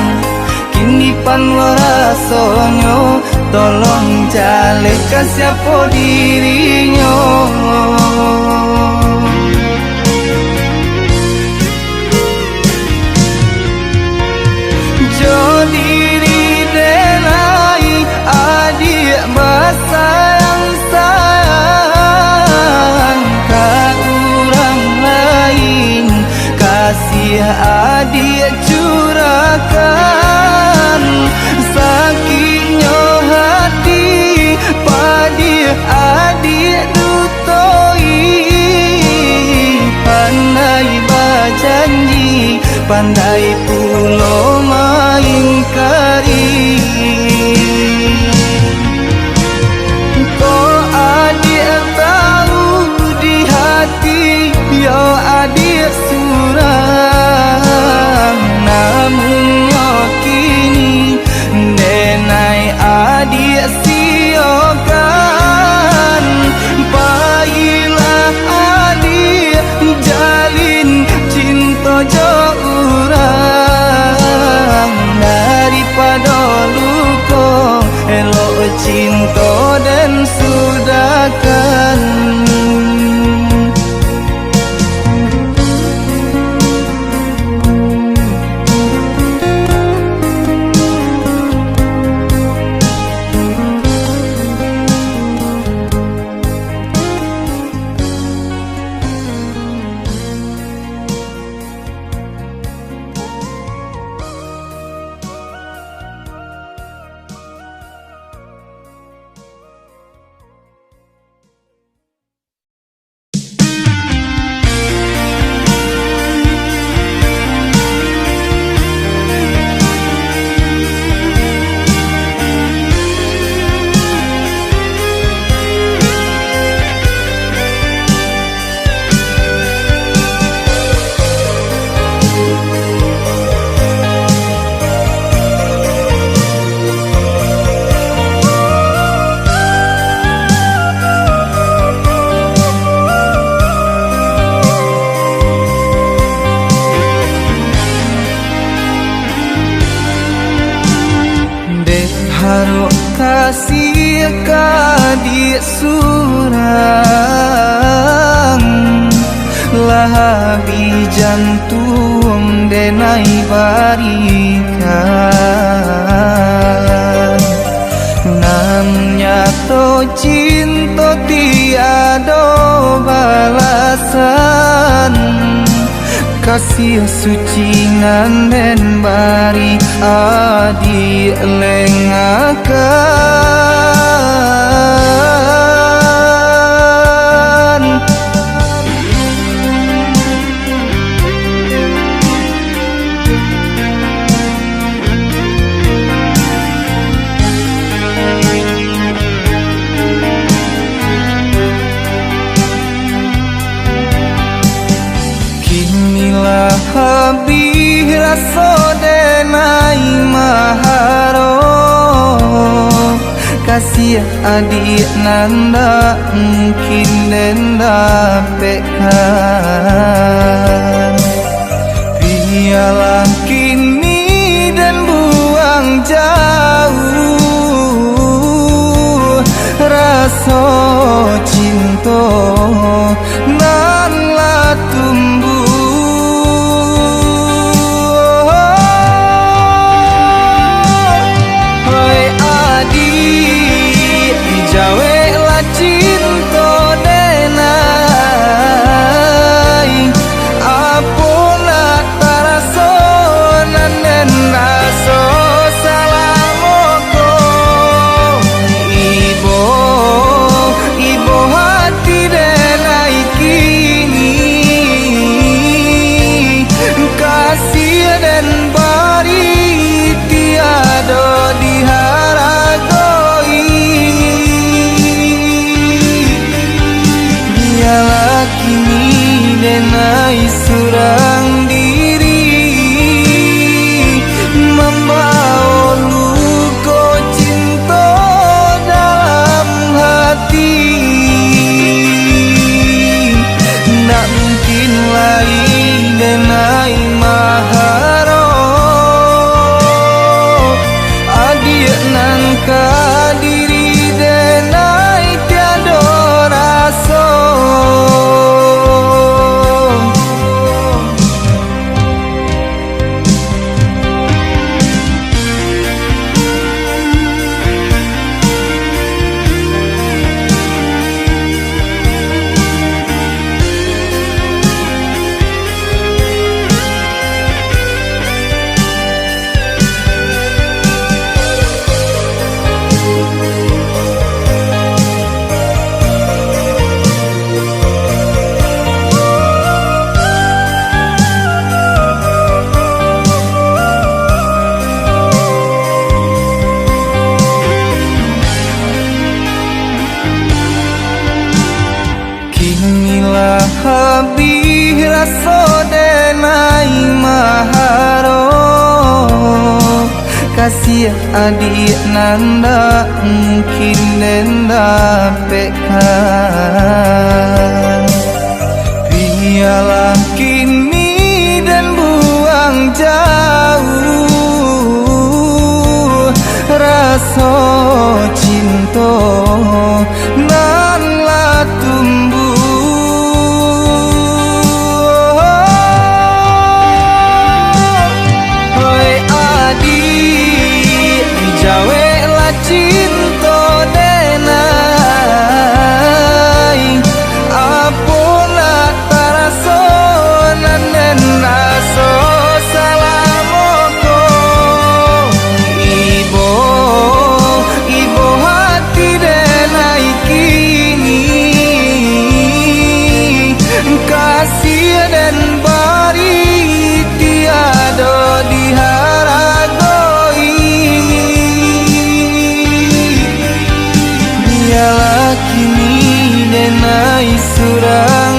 S3: Kini pan warasonyo tolong jale siapa dirinya. Jo diri denai adik basayang sayang ka orang lain. Kasih adik curahkan sakitnya hati padi adik dutoi. Pandai berjanji pandai pula mengingkari. Kau adik tahu di hati yo adik suram. Namun yo kini denai adik siokan. Baiklah adik jalin cinta jo urang. Daripada luka elok cinta dan sudahkan. kasih kadik surang lahabi jantung denai barikan namnya to cinta tiada balasan kasih suci nganden bari adi lengakan kinilah habis rasa denai maharo kasih adik nanda mungkin denda pekan biarlah kini dan buang jauh rasa cinta nan la tumbuh. Denai surang diri membawa luka cinta dalam hati tak mungkin lain denai maharo adik nangka diri denai tiada rasa. Kinilah habis rasa denai maharo kasih adik nanda mungkin denda pekan biarlah kini dan buang jauh rasa cinta nan la tumbuh. Cinta denai apuna taraso nanen aso salamoko ibo hati denai kini kasih dan bari tiada diharagoi biarlah kini denai surang